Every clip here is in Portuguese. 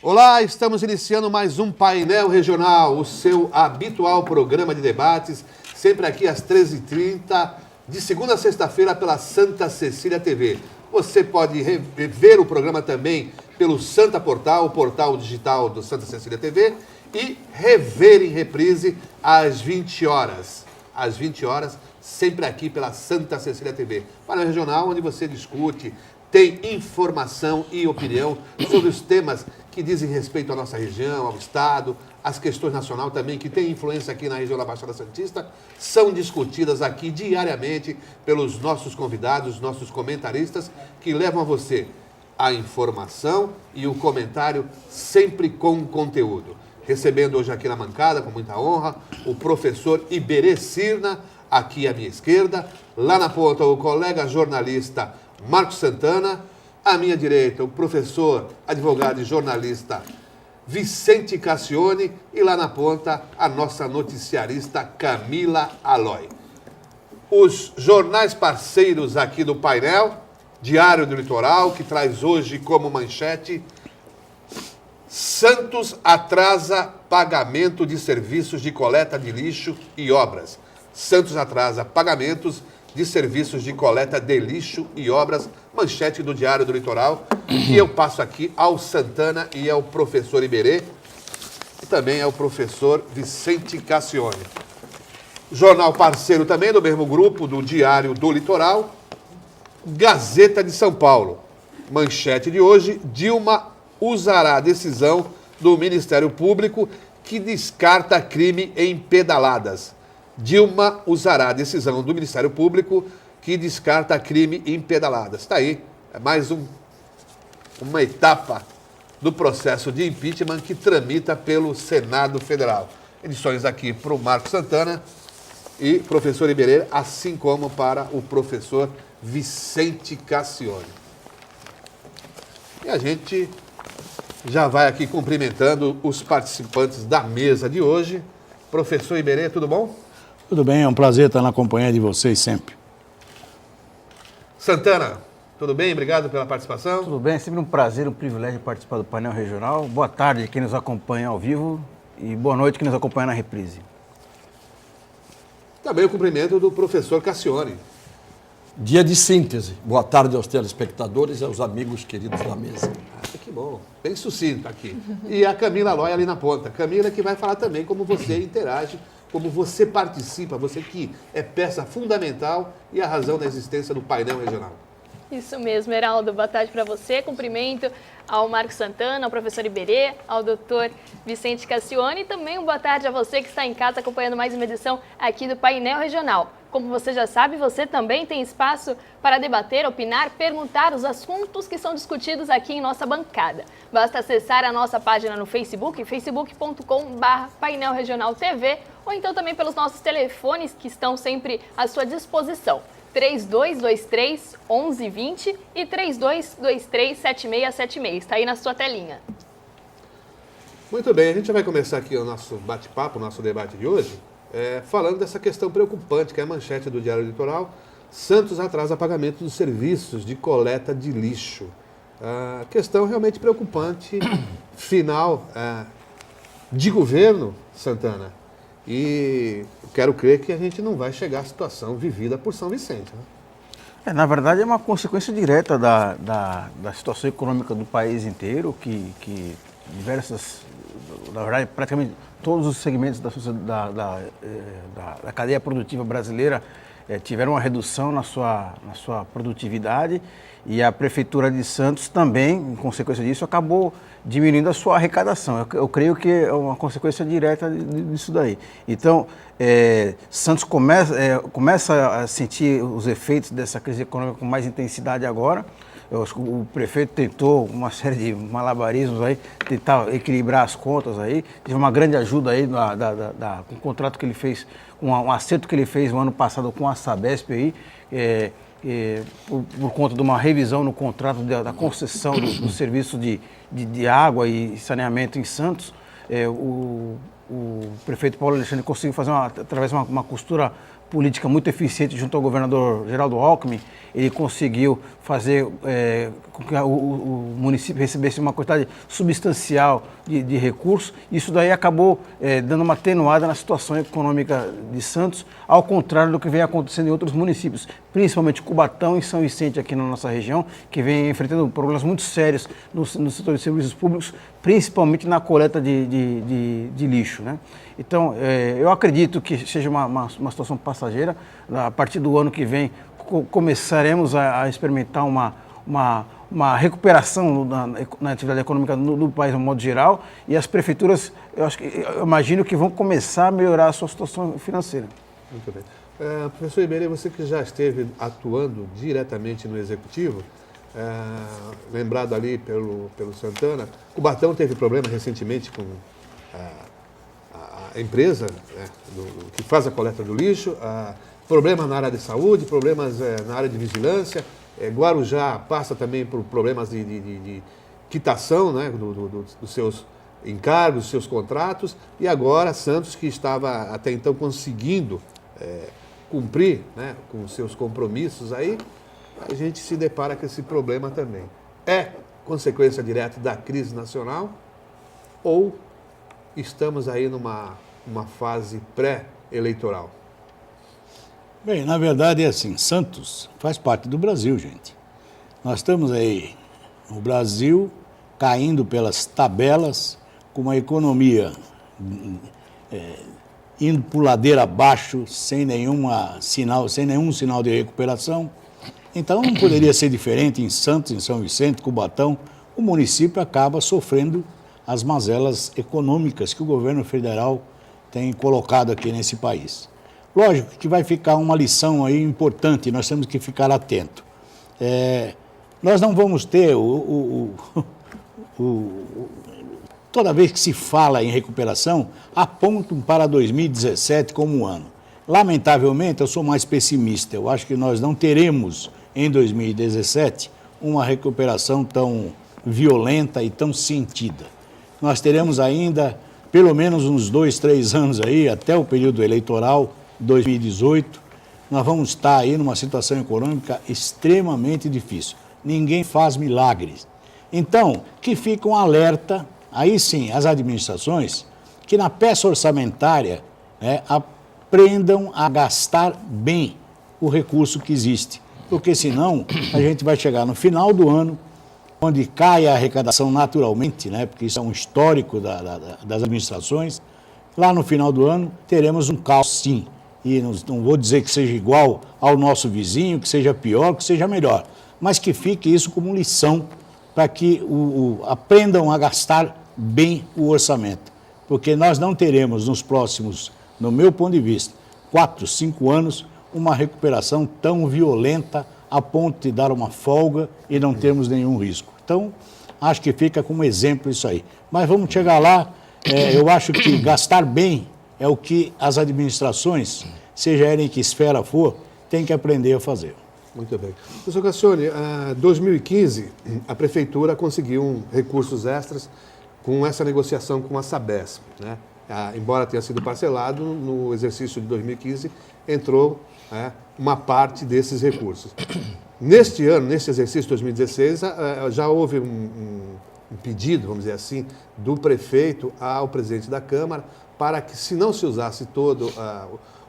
Olá, estamos iniciando mais um Painel Regional, o seu habitual programa de debates, sempre aqui às 13h30, de segunda a sexta-feira pela Santa Cecília TV. Você pode ver o programa também pelo Santa Portal, o portal digital do Santa Cecília TV, e rever em reprise às 20 horas. Às 20 horas, sempre aqui pela Santa Cecília TV. Painel Regional, onde você discute, tem informação e opinião sobre os temas que dizem respeito à nossa região, ao Estado, as questões nacionais também, que têm influência aqui na região da Baixada Santista, são discutidas aqui diariamente pelos nossos convidados, nossos comentaristas, que levam a você a informação e o comentário sempre com conteúdo. Recebendo hoje aqui na bancada, com muita honra, o professor Iberê Cirna, aqui à minha esquerda, lá na ponta o colega jornalista Marcos Santana, à minha direita, o professor, advogado e jornalista Vicente Cassione e lá na ponta, a nossa noticiarista Camila Aloy. Os jornais parceiros aqui do painel, Diário do Litoral, que traz hoje como manchete: Santos atrasa pagamento de serviços de coleta de lixo e obras. Santos atrasa pagamentos de serviços de coleta de lixo e obras, manchete do Diário do Litoral. E eu passo aqui ao Santana e ao professor Iberê, e também ao professor Vicente Cassione. Jornal parceiro também do mesmo grupo, do Diário do Litoral, Gazeta de São Paulo. Manchete de hoje: Dilma usará a decisão do Ministério Público que descarta crime em pedaladas. Dilma usará a decisão do Ministério Público que descarta crime em pedaladas. Está aí, é mais uma etapa do processo de impeachment que tramita pelo Senado Federal. Edições aqui para o Marcos Santana e professor Iberê, assim como para o professor Vicente Cassione. E a gente já vai aqui cumprimentando os participantes da mesa de hoje. Professor Iberê, tudo bom? Tudo bem, é um prazer estar na companhia de vocês sempre. Santana, tudo bem? Obrigado pela participação. Tudo bem, é sempre um prazer, um privilégio participar do painel regional. Boa tarde a quem nos acompanha ao vivo e boa noite quem nos acompanha na reprise. Também o cumprimento do professor Cassione. Dia de síntese. Boa tarde aos telespectadores e aos amigos queridos da mesa. Que bom, bem sucinto aqui. E a Camila Aloy ali na ponta. Camila que vai falar também como você interage, como você participa, você que é peça fundamental e a razão da existência do painel regional. Isso mesmo, Heraldo. Boa tarde para você. Cumprimento ao Marcos Santana, ao professor Iberê, ao doutor Vicente Cassione e também uma boa tarde a você que está em casa acompanhando mais uma edição aqui do Painel Regional. Como você já sabe, você também tem espaço para debater, opinar, perguntar os assuntos que são discutidos aqui em nossa bancada. Basta acessar a nossa página no Facebook, facebook.com/Painel Regional TV, ou então também pelos nossos telefones que estão sempre à sua disposição. 3223-1120 e 3223-7676. Está aí na sua telinha. Muito bem, a gente vai começar aqui o nosso bate-papo, o nosso debate de hoje, falando dessa questão preocupante, que é a manchete do Diário Litoral: Santos atrasa pagamento dos serviços de coleta de lixo. Questão realmente preocupante, final de governo, Santana. E quero crer que a gente não vai chegar à situação vivida por São Vicente, né? Na verdade, é uma consequência direta da situação econômica do país inteiro, que diversas, na verdade, praticamente todos os segmentos da cadeia produtiva brasileira tiveram uma redução na sua produtividade, e a Prefeitura de Santos também, em consequência disso, acabou diminuindo a sua arrecadação. Eu creio que é uma consequência direta disso daí. Então, Santos começa a sentir os efeitos dessa crise econômica com mais intensidade agora. O prefeito tentou uma série de malabarismos aí, tentar equilibrar as contas aí. Teve uma grande ajuda aí com o contrato que ele fez, um acerto que ele fez no ano passado com a Sabesp aí, por conta de uma revisão no contrato da concessão do serviço de água e saneamento em Santos. O prefeito Paulo Alexandre conseguiu fazer através de uma costura política muito eficiente junto ao governador Geraldo Alckmin, ele conseguiu fazer com que o município recebesse uma quantidade substancial de recursos. Isso daí acabou dando uma atenuada na situação econômica de Santos, ao contrário do que vem acontecendo em outros municípios, principalmente Cubatão e São Vicente aqui na nossa região, que vem enfrentando problemas muito sérios no setor de serviços públicos, principalmente na coleta de lixo, né? Então, eu acredito que seja uma situação passageira. A partir do ano que vem, começaremos a experimentar uma recuperação na atividade econômica no país, no modo geral, e as prefeituras, eu imagino que vão começar a melhorar a sua situação financeira. Muito bem. Professor Iberê, você que já esteve atuando diretamente no Executivo, lembrado ali pelo Santana, Cubatão teve problema recentemente com a empresa, né, que faz a coleta do lixo, problemas na área de saúde, problemas na área de vigilância. Guarujá passa também por problemas de quitação, né, dos seus encargos, dos seus contratos, e agora Santos, que estava até então conseguindo cumprir, né, com os seus compromissos aí, a gente se depara com esse problema também. É consequência direta da crise nacional ou estamos aí numa fase pré-eleitoral? Bem, na verdade é assim, Santos faz parte do Brasil, gente. Nós estamos aí, o Brasil caindo pelas tabelas, com uma economia indo por ladeira abaixo, sem nenhum sinal de recuperação. Então não poderia ser diferente em Santos, em São Vicente, Cubatão. O município acaba sofrendo as mazelas econômicas que o governo federal tem colocado aqui nesse país. Lógico que vai ficar uma lição aí importante, nós temos que ficar atentos. Nós não vamos ter toda vez que se fala em recuperação, apontam para 2017 como um ano. Lamentavelmente, eu sou mais pessimista. Eu acho que nós não teremos, em 2017, uma recuperação tão violenta e tão sentida. Nós teremos ainda, pelo menos uns 2, 3 anos aí, até o período eleitoral, 2018, nós vamos estar aí numa situação econômica extremamente difícil. Ninguém faz milagres. Então, que fica um alerta, aí sim, as administrações, que na peça orçamentária, né, aprendam a gastar bem o recurso que existe. Porque senão a gente vai chegar no final do ano, onde cai a arrecadação naturalmente, né, porque isso é um histórico das administrações, lá no final do ano teremos um caos sim. E não vou dizer que seja igual ao nosso vizinho, que seja pior, que seja melhor, mas que fique isso como lição para que aprendam a gastar bem o orçamento. Porque nós não teremos nos próximos, no meu ponto de vista, 4, 5 anos, uma recuperação tão violenta a ponto de dar uma folga e não termos nenhum risco. Então, acho que fica como exemplo isso aí. Mas vamos chegar lá, eu acho que gastar bem é o que as administrações, seja ela em que esfera for, têm que aprender a fazer. Muito bem. Professor Cassione, em 2015, a Prefeitura conseguiu recursos extras com essa negociação com a Sabesp, né? Embora tenha sido parcelado, no exercício de 2015 entrou uma parte desses recursos. Neste ano, neste exercício de 2016, já houve um pedido, vamos dizer assim, do prefeito ao presidente da Câmara para que, se não se usasse todo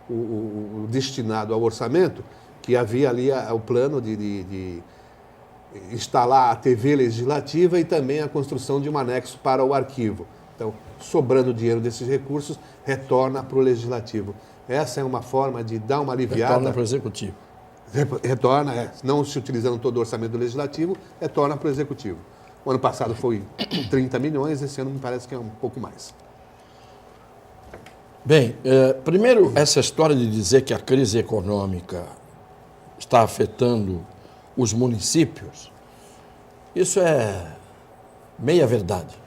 o destinado ao orçamento, que havia ali o plano de instalar a TV legislativa e também a construção de um anexo para o arquivo. Então, sobrando dinheiro desses recursos, retorna para o legislativo. Essa é uma forma de dar uma aliviada. Retorna para o executivo. Retorna, não se utilizando todo o orçamento do legislativo, retorna para o executivo. O ano passado foi 30 milhões, esse ano me parece que é um pouco mais. Bem, primeiro, essa história de dizer que a crise econômica está afetando os municípios, isso é meia verdade.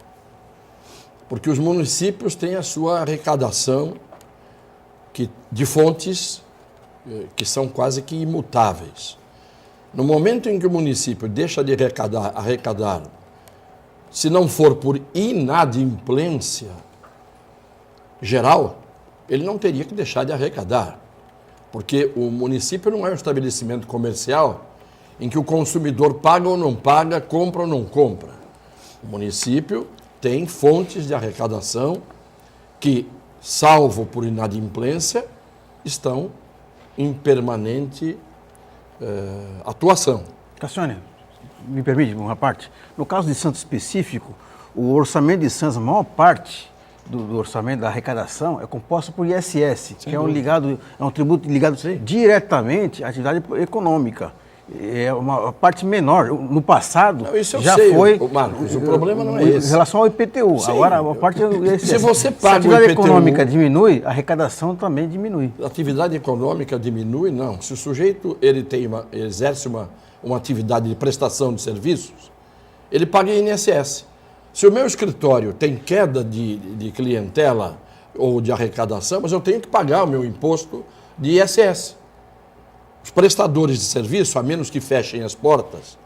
Porque os municípios têm a sua arrecadação de fontes que são quase que imutáveis. No momento em que o município deixa de arrecadar, se não for por inadimplência geral, ele não teria que deixar de arrecadar. Porque o município não é um estabelecimento comercial em que o consumidor paga ou não paga, compra ou não compra. O município tem fontes de arrecadação que, salvo por inadimplência, estão em permanente atuação. Cassione, me permite uma parte? No caso de Santos específico, o orçamento de Santos, a maior parte do orçamento da arrecadação é composto por ISS, que é um tributo ligado diretamente à atividade econômica. É uma parte menor. No passado, não, isso eu já sei, foi... Marcos, o problema não é esse. Em relação ao IPTU. Sim, agora, a parte do ISS. Se você Se a paga o atividade IPTU, econômica diminui, a arrecadação também diminui. a atividade econômica diminui, não. Se o sujeito ele exerce uma atividade de prestação de serviços, ele paga INSS. Se o meu escritório tem queda de clientela ou de arrecadação, mas eu tenho que pagar o meu imposto de ISS. Os prestadores de serviço, a menos que fechem as portas,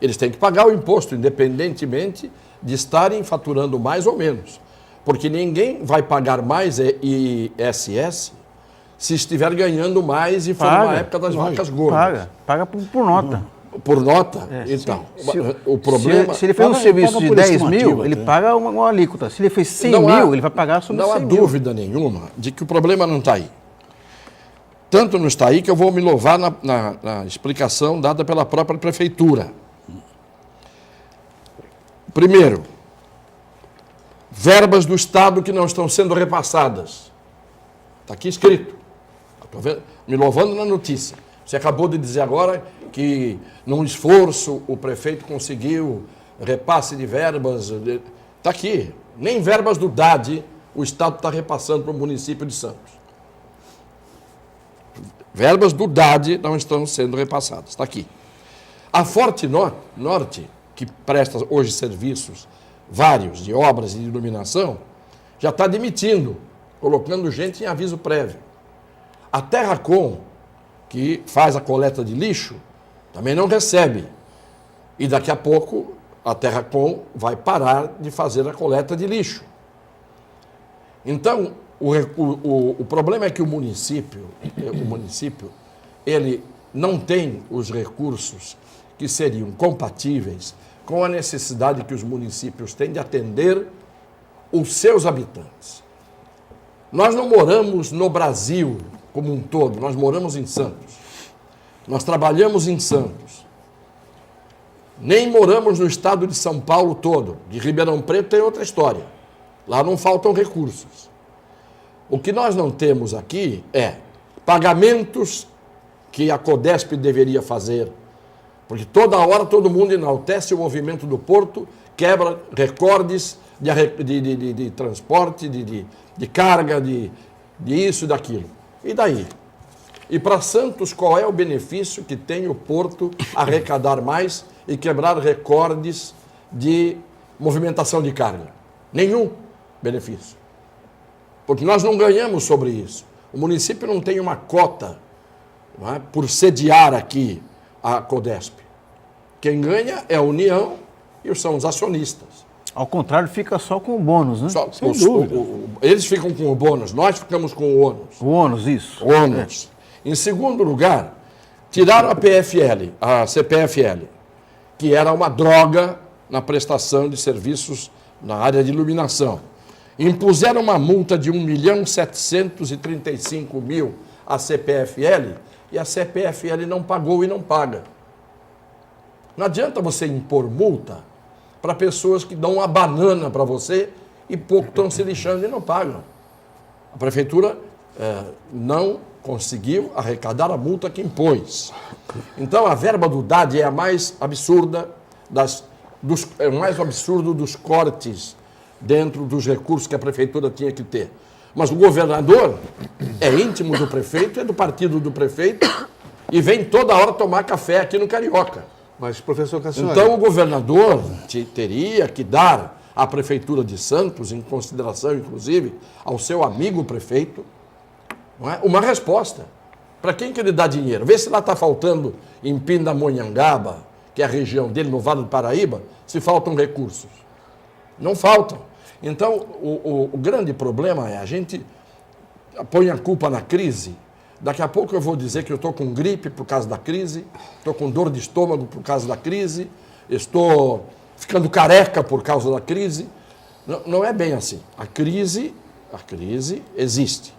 eles têm que pagar o imposto, independentemente de estarem faturando mais ou menos. Porque ninguém vai pagar mais ISS se estiver ganhando mais e for uma época das vacas gordas. Paga por nota. Por nota? Então, o problema... Se ele fez um serviço de 10 mil, ele paga uma alíquota. Se ele fez 100 mil, ele vai pagar sobre 100 mil. Não há dúvida nenhuma de que o problema não está aí. Tanto não está aí que eu vou me louvar na explicação dada pela própria prefeitura. Primeiro, verbas do Estado que não estão sendo repassadas. Está aqui escrito. Estou me louvando na notícia. Você acabou de dizer agora que, num esforço, o prefeito conseguiu repasse de verbas. Está aqui. Nem verbas do DAD o Estado está repassando para o município de Santos. Verbas do DAD não estão sendo repassadas. Está aqui. A Forte Norte, que presta hoje serviços vários de obras e de iluminação, já está demitindo, colocando gente em aviso prévio. A Terracom, que faz a coleta de lixo, também não recebe. E daqui a pouco a Terracom vai parar de fazer a coleta de lixo. Então, o problema é que o município, ele não tem os recursos que seriam compatíveis com a necessidade que os municípios têm de atender os seus habitantes. Nós não moramos no Brasil como um todo, nós moramos em Santos. Nós trabalhamos em Santos. Nem moramos no estado de São Paulo todo. De Ribeirão Preto tem outra história. Lá não faltam recursos. O que nós não temos aqui é pagamentos que a Codesp deveria fazer, porque toda hora todo mundo enaltece o movimento do porto, quebra recordes de transporte, de carga, de isso e daquilo. E daí? E para Santos, qual é o benefício que tem o porto arrecadar mais e quebrar recordes de movimentação de carga? Nenhum benefício. Porque nós não ganhamos sobre isso. O município não tem uma cota, não é, por sediar aqui a Codesp. Quem ganha é a União e são os acionistas. Ao contrário, fica só com o bônus, né? Sem dúvida. Eles ficam com o bônus, nós ficamos com o ônus. O ônus, isso. O ônus. Em segundo lugar, tiraram a PFL, a CPFL, que era uma droga na prestação de serviços na área de iluminação. Impuseram uma multa de 1.735.000 à CPFL e a CPFL não pagou e não paga. Não adianta você impor multa para pessoas que dão uma banana para você e pouco estão se lixando e não pagam. A prefeitura não conseguiu arrecadar a multa que impôs. Então a verba do DAD é a mais absurda, é o mais absurdo dos cortes dentro dos recursos que a prefeitura tinha que ter. Mas o governador é íntimo do prefeito, é do partido do prefeito e vem toda hora tomar café aqui no Carioca. Mas, professor Cassione... Então o governador teria que dar à Prefeitura de Santos, em consideração, inclusive, ao seu amigo prefeito, não é, uma resposta. Para quem que ele dá dinheiro? Vê se lá está faltando em Pindamonhangaba, que é a região dele, no Vale do Paraíba, se faltam recursos. Não faltam. Então, o grande problema é a gente põe a culpa na crise, Daqui a pouco eu vou dizer que eu estou com gripe por causa da crise, estou com dor de estômago por causa da crise, estou ficando careca por causa da crise. Não é bem assim. A crise existe.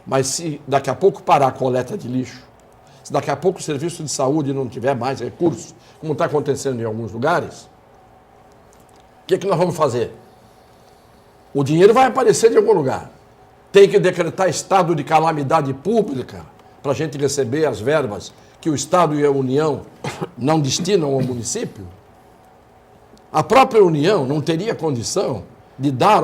Mas se daqui a pouco parar a coleta de lixo, se daqui a pouco o serviço de saúde não tiver mais recursos, como está acontecendo em alguns lugares, o que nós vamos fazer? O dinheiro vai aparecer de algum lugar. Tem que decretar estado de calamidade pública para a gente receber as verbas que o Estado e a União não destinam ao município. A própria União não teria condição de dar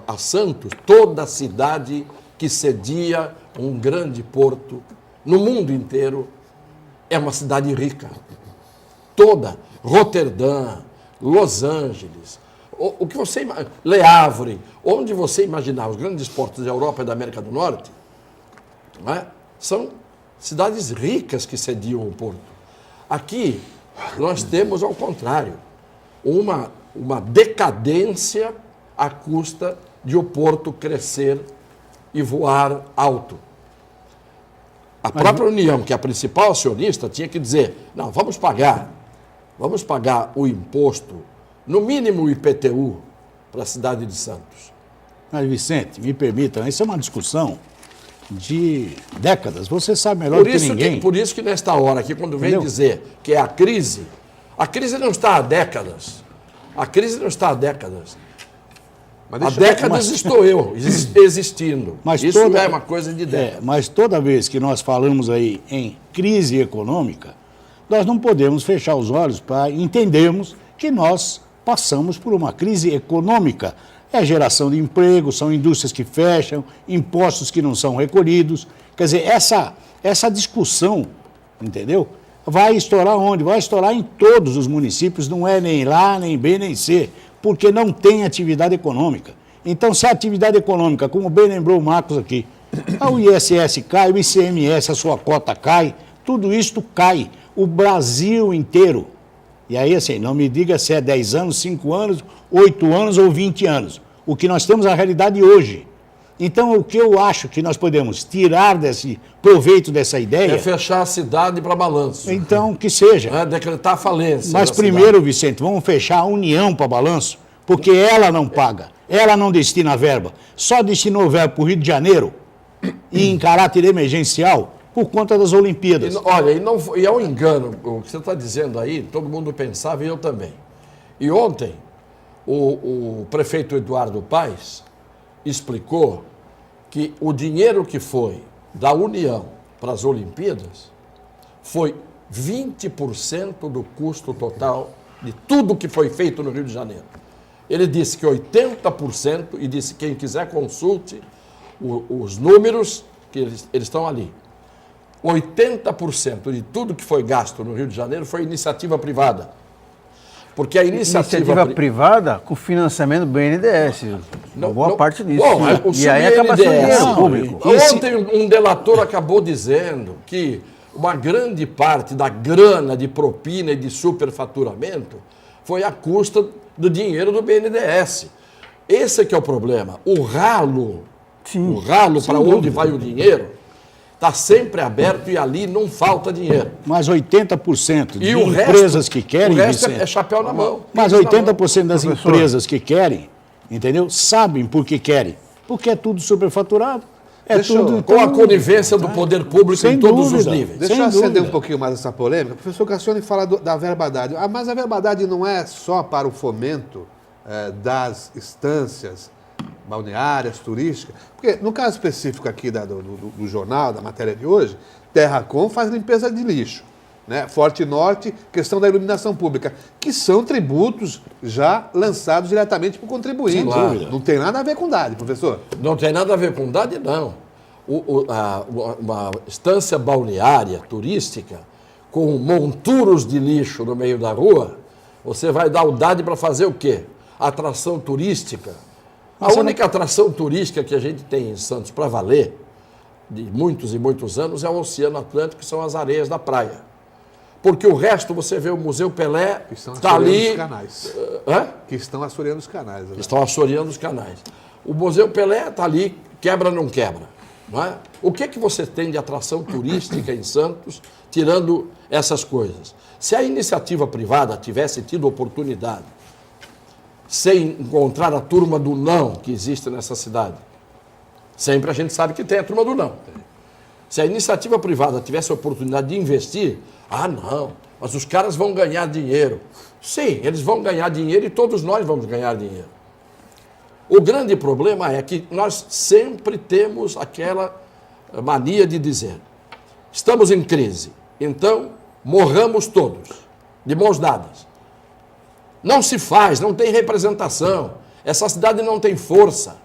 a Santos toda a cidade que cedia um grande porto no mundo inteiro. É uma cidade rica. Toda. Roterdã, Los Angeles, o que você Le Havre, onde você imaginar os grandes portos da Europa e da América do Norte, não é? São cidades ricas que cediam o porto. Aqui nós temos, ao contrário, uma decadência à custa de o porto crescer e voar alto. A própria União, que é a principal acionista, tinha que dizer, não, vamos pagar o imposto, no mínimo o IPTU, para a cidade de Santos. Mas, Vicente, me permitam, isso é uma discussão de décadas. Você sabe melhor do que ninguém. Por isso que nesta hora aqui, quando vem dizer que é a crise não está há décadas. A crise não está há décadas. Há décadas estou eu existindo. Mas isso é uma coisa de décadas. Mas toda vez que nós falamos aí em crise econômica, nós não podemos fechar os olhos para entendermos que nós passamos por uma crise econômica. É geração de emprego, são indústrias que fecham, impostos que não são recolhidos. Quer dizer, essa discussão, entendeu? Vai estourar onde? Vai estourar em todos os municípios, não é nem lá, nem B, nem C, porque não tem atividade econômica. Então, se a atividade econômica, como bem lembrou o Marcos aqui, o ISS cai, o ICMS, a sua cota cai, tudo isto cai. O Brasil inteiro. E aí, assim, não me diga se é 10 anos, 5 anos, 8 anos ou 20 anos. O que nós temos é a realidade hoje. Então, o que eu acho que nós podemos tirar desse proveito dessa ideia... É fechar a cidade para balanço. Então, que seja. É decretar a falência. Mas primeiro, Vicente, vamos fechar a União para balanço, porque ela não paga, ela não destina a verba. Só destinou verba para o Rio de Janeiro, e em caráter emergencial, por conta das Olimpíadas. E é um engano, o que você está dizendo aí, todo mundo pensava e eu também. E ontem, o prefeito Eduardo Paes explicou que o dinheiro que foi da União para as Olimpíadas foi 20% do custo total de tudo que foi feito no Rio de Janeiro. Ele disse que 80%, e disse que quem quiser consulte os números, que eles estão ali. 80% de tudo que foi gasto no Rio de Janeiro foi iniciativa privada. Porque a iniciativa privada com financiamento do BNDES. Boa parte disso. Bom, e aí acaba sendo dinheiro público. Ontem um delator acabou dizendo que uma grande parte da grana de propina e de superfaturamento foi à custa do dinheiro do BNDES. Esse é que é o problema. O ralo para onde vai o dinheiro está sempre aberto e ali não falta dinheiro. Mas 80% de empresas que querem... O resto é chapéu na mão. Mas 80% das empresas que querem, entendeu? Sabem por que querem. Porque é tudo superfaturado. Com a conivência do poder público em todos os níveis. Deixa eu acender um pouquinho mais essa polêmica. O professor Cassione fala da verbadade. Mas a verbadade não é só para o fomento das instâncias balneárias, turísticas, porque no caso específico aqui do jornal, da matéria de hoje, Terracom faz limpeza de lixo, né? Forte Norte, questão da iluminação pública, que são tributos já lançados diretamente para o contribuinte. Não tem nada a ver com DAD, professor. Não tem nada a ver com DAD, não. Uma estância balneária, turística, com monturos de lixo no meio da rua, você vai dar o DAD para fazer o quê? Atração turística. A única atração turística que a gente tem em Santos para valer, de muitos e muitos anos, é o Oceano Atlântico, que são as areias da praia. Porque o resto, você vê o Museu Pelé, está ali... Que estão assoreando os canais. Estão assoreando os canais. O Museu Pelé está ali, quebra ou não quebra? Não é? O que você tem de atração turística em Santos, tirando essas coisas? Se a iniciativa privada tivesse tido oportunidade, sem encontrar a turma do não que existe nessa cidade, sempre a gente sabe que tem a turma do não. Se a iniciativa privada tivesse a oportunidade de investir, não, mas os caras vão ganhar dinheiro. Sim, eles vão ganhar dinheiro e todos nós vamos ganhar dinheiro. O grande problema é que nós sempre temos aquela mania de dizer, estamos em crise, então morramos todos, de mãos dadas. Não se faz, não tem representação, essa cidade não tem força.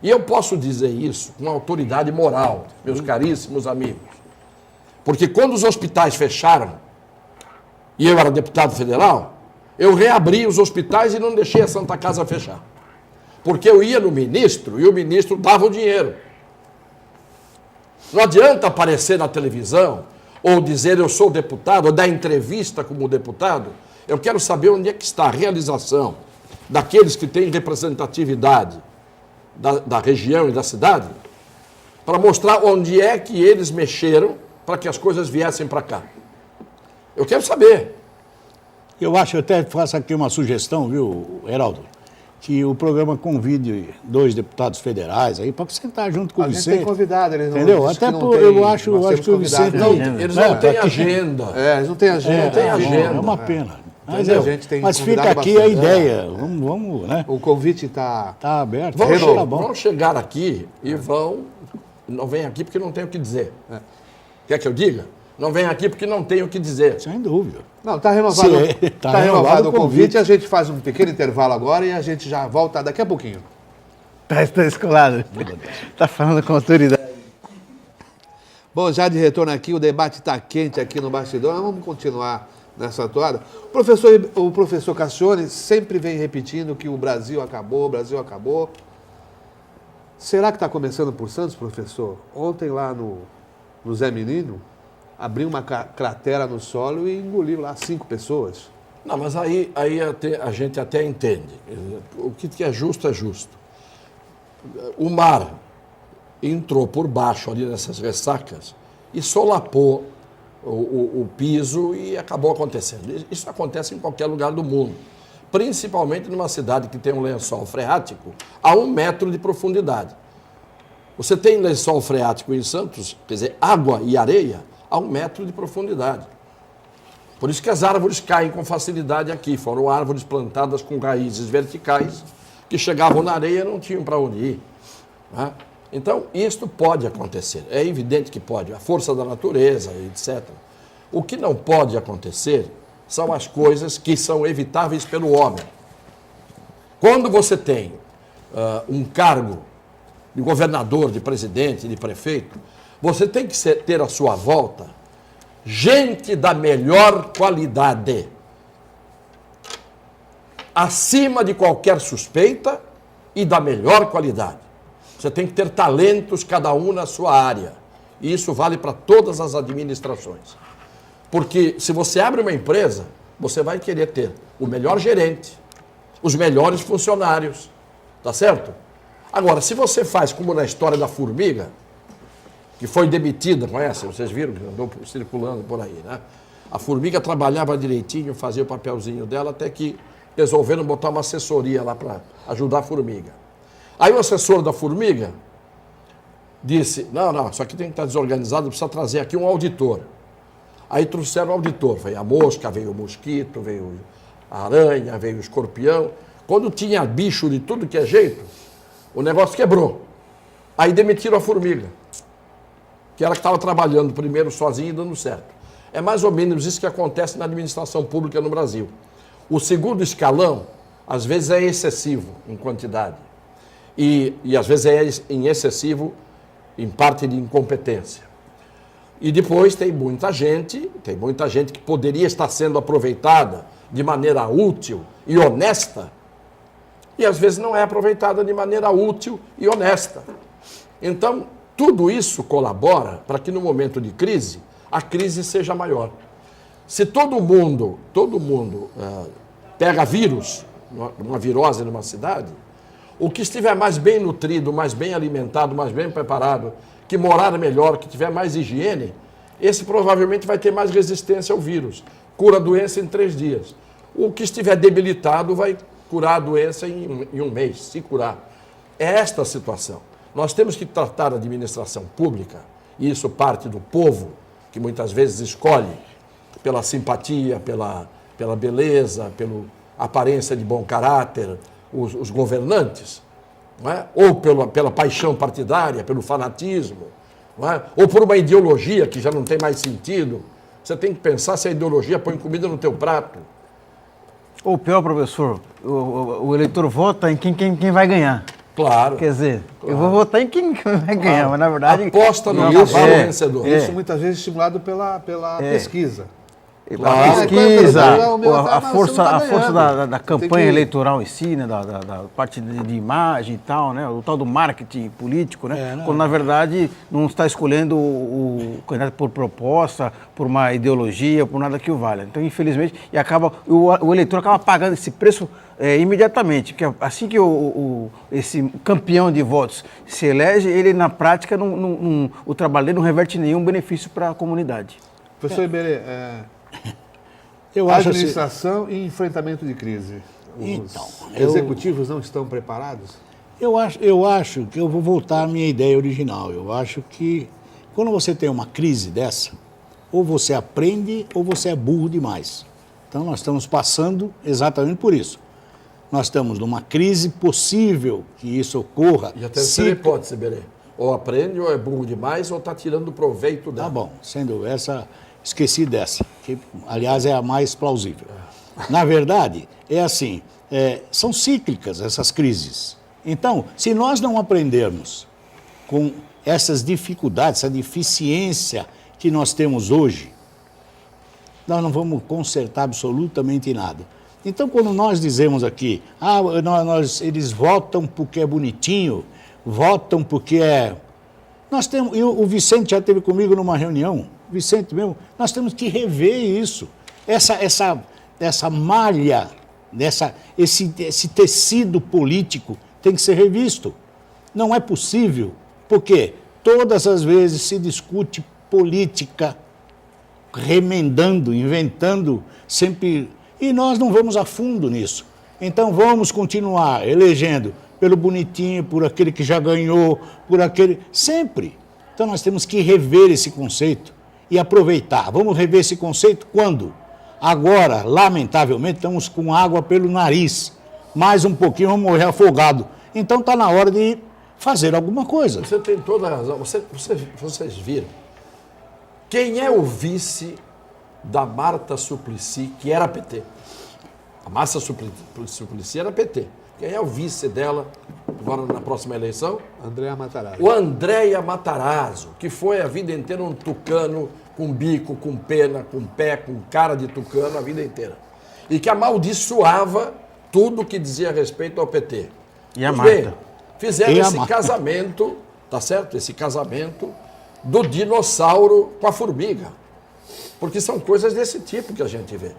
E eu posso dizer isso com autoridade moral, meus caríssimos amigos. Porque quando os hospitais fecharam, e eu era deputado federal, eu reabri os hospitais e não deixei a Santa Casa fechar. Porque eu ia no ministro e o ministro dava o dinheiro. Não adianta aparecer na televisão ou dizer eu sou deputado, ou dar entrevista como deputado. Eu quero saber onde é que está a realização daqueles que têm representatividade da região e da cidade, para mostrar onde é que eles mexeram para que as coisas viessem para cá. Eu quero saber. Eu acho, eu até faço aqui uma sugestão, viu, Heraldo? Que o programa convide 2 deputados federais aí para sentar junto com o Vicente. A gente tem convidado, eles não... Entendeu? Até eu acho que o Vicente... Eles não têm agenda. Eles não têm agenda. Não tem agenda. É uma pena. Mas fica aqui a ideia. Vamos, né? O convite está aberto. Vão chegar aqui e não vem aqui porque não tem o que dizer. Quer que eu diga? Não vem aqui porque não tem o que dizer. Sem dúvida. Não, está renovado, tá renovado o convite. A gente faz um pequeno intervalo agora e a gente já volta daqui a pouquinho. Está escolado. Está falando com autoridade. Bom, já de retorno aqui, o debate está quente aqui no bastidor. Nós vamos continuar nessa toada. O professor Cassione sempre vem repetindo que o Brasil acabou, o Brasil acabou. Será que está começando por Santos, professor? Ontem lá no Zé Menino, abriu uma cratera no solo e engoliu lá 5 pessoas. Não, mas aí a gente até entende. O que é justo é justo. O mar entrou por baixo ali nessas ressacas e solapou o piso e acabou acontecendo. Isso acontece em qualquer lugar do mundo, principalmente numa cidade que tem um lençol freático a 1 metro de profundidade. Você tem lençol freático em Santos, quer dizer, água e areia a 1 metro de profundidade. Por isso que as árvores caem com facilidade aqui. Foram árvores plantadas com raízes verticais que chegavam na areia e não tinham para onde ir. Né? Então, isto pode acontecer. É evidente que pode. A força da natureza, etc. O que não pode acontecer são as coisas que são evitáveis pelo homem. Quando você tem um cargo de governador, de presidente, de prefeito, você tem que ter à sua volta gente da melhor qualidade, acima de qualquer suspeita e da melhor qualidade. Você tem que ter talentos, cada um na sua área. E isso vale para todas as administrações. Porque se você abre uma empresa, você vai querer ter o melhor gerente, os melhores funcionários, tá certo? Agora, se você faz como na história da formiga, que foi demitida, conhece? Vocês viram que andou circulando por aí, né? A formiga trabalhava direitinho, fazia o papelzinho dela, até que resolveram botar uma assessoria lá para ajudar a formiga. Aí o assessor da formiga disse, não, isso aqui tem que estar desorganizado, precisa trazer aqui um auditor. Aí trouxeram o auditor, veio a mosca, veio o mosquito, veio a aranha, veio o escorpião. Quando tinha bicho de tudo que é jeito, o negócio quebrou. Aí demitiram a formiga, que era que estava trabalhando primeiro sozinha e dando certo. É mais ou menos isso que acontece na administração pública no Brasil. O segundo escalão, às vezes, é excessivo em quantidade. E às vezes é em excessivo em parte de incompetência. E depois tem muita gente que poderia estar sendo aproveitada de maneira útil e honesta, e às vezes não é aproveitada de maneira útil e honesta. Então, tudo isso colabora para que no momento de crise, a crise seja maior. Se todo mundo pega vírus, uma virose numa cidade, O que estiver mais bem nutrido, mais bem alimentado, mais bem preparado, que morar melhor, que tiver mais higiene, esse provavelmente vai ter mais resistência ao vírus. Cura a doença em 3 dias. O que estiver debilitado vai curar a doença em 1 mês, se curar. É esta a situação. Nós temos que tratar a administração pública, e isso parte do povo, que muitas vezes escolhe pela simpatia, pela beleza, pela aparência de bom caráter, os governantes, não é? Ou pela paixão partidária, pelo fanatismo, não é? Ou por uma ideologia que já não tem mais sentido. Você tem que pensar se a ideologia põe comida no teu prato. Ou pior, professor, o eleitor vota em quem vai ganhar. Claro. Quer dizer, eu vou votar em quem vai ganhar, mas na verdade... Aposta no Isso, cavalo vencedor. Isso muitas vezes estimulado pela pesquisa. A pesquisa, a força ganhando. da campanha eleitoral em si, né, da parte de imagem e tal, né, o tal do marketing político, né, quando na verdade não está escolhendo o candidato por proposta, por uma ideologia, por nada que o valha. Então, infelizmente, o eleitor acaba pagando esse preço imediatamente, porque assim que esse campeão de votos se elege, ele na prática, o trabalho dele não reverte nenhum benefício para a comunidade. Professor Iberê, Eu acho assim, administração e enfrentamento de crise. Os Então, executivos não estão preparados? eu acho que eu vou voltar à minha ideia original. Eu acho que quando você tem uma crise dessa, ou você aprende ou você é burro demais. Então nós estamos passando exatamente por isso. Nós estamos numa crise possível que isso ocorra. E a terceira hipótese, Berê. Ou aprende, ou é burro demais, ou está tirando proveito dela. Tá bom, sendo essa, esqueci dessa, que aliás é a mais plausível. Na verdade, é assim, são cíclicas essas crises. Então, se nós não aprendermos com essas dificuldades, essa deficiência que nós temos hoje, nós não vamos consertar absolutamente nada. Então, quando nós dizemos aqui, eles votam porque é bonitinho, votam porque é... Nós temos, o Vicente já esteve comigo numa reunião, Vicente mesmo, nós temos que rever isso. Essa malha, esse tecido político tem que ser revisto. Não é possível, porque todas as vezes se discute política, remendando, inventando, sempre... E nós não vamos a fundo nisso. Então vamos continuar elegendo pelo bonitinho, por aquele que já ganhou, por aquele... Sempre. Então nós temos que rever esse conceito e aproveitar. Vamos rever esse conceito quando? Agora, lamentavelmente, estamos com água pelo nariz. Mais um pouquinho vamos morrer afogado. Então está na hora de fazer alguma coisa. Você tem toda a razão. Vocês viram. Quem é o vice da Marta Suplicy, que era PT? A Marta Suplicy era PT. Quem é o vice dela agora na próxima eleição? Andréa Matarazzo. O Andréa Matarazzo, que foi a vida inteira um tucano com bico, com pena, com pé, com cara de tucano a vida inteira. E que amaldiçoava tudo que dizia respeito ao PT. E a Marta? Fizeram esse casamento, tá certo? Esse casamento do dinossauro com a formiga. Porque são coisas desse tipo que a gente vê.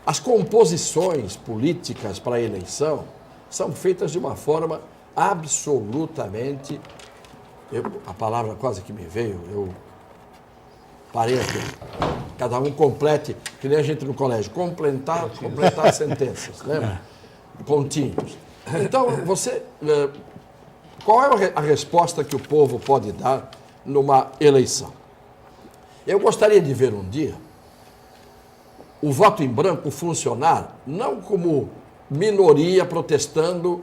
As composições políticas para a eleição são feitas de uma forma absolutamente... a palavra quase que me veio, eu parei aqui. Cada um complete, que nem a gente no colégio, completar sentenças, lembra? Pontinhos. Então, qual é a resposta que o povo pode dar numa eleição? Eu gostaria de ver um dia o voto em branco funcionar não como minoria protestando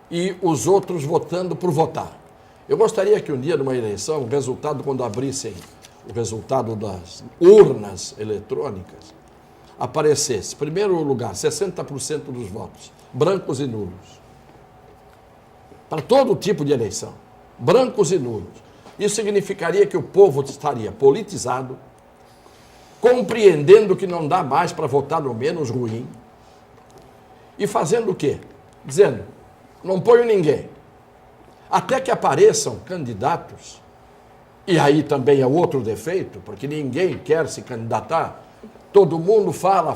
e os outros votando por votar. Eu gostaria que um dia, numa eleição, o resultado, quando abrissem o resultado das urnas eletrônicas, aparecesse, em primeiro lugar, 60% dos votos, brancos e nulos. Para todo tipo de eleição, brancos e nulos. Isso significaria que o povo estaria politizado, compreendendo que não dá mais para votar no menos ruim, e fazendo o quê? Dizendo, não ponho ninguém. Até que apareçam candidatos, e aí também é outro defeito, porque ninguém quer se candidatar, todo mundo fala,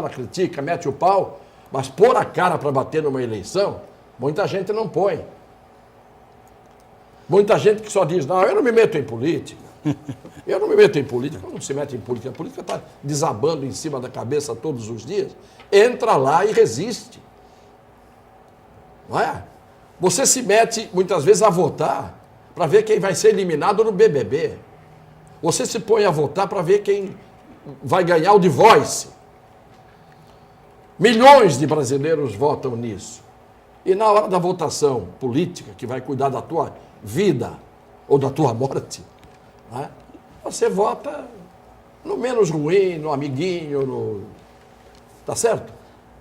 critica, mete o pau, mas pôr a cara para bater numa eleição, Muita gente não põe. Muita gente que só diz, não, eu não me meto em política. Eu não me meto em política, não se mete em política. A política está desabando em cima da cabeça todos os dias. Entra lá e resiste. Não é? Você se mete, muitas vezes, a votar para ver quem vai ser eliminado no BBB. Você se põe a votar para ver quem vai ganhar o The Voice. Milhões de brasileiros votam nisso. E na hora da votação política, que vai cuidar da tua vida ou da tua morte, né, você vota no menos ruim, no amiguinho, no... Tá certo?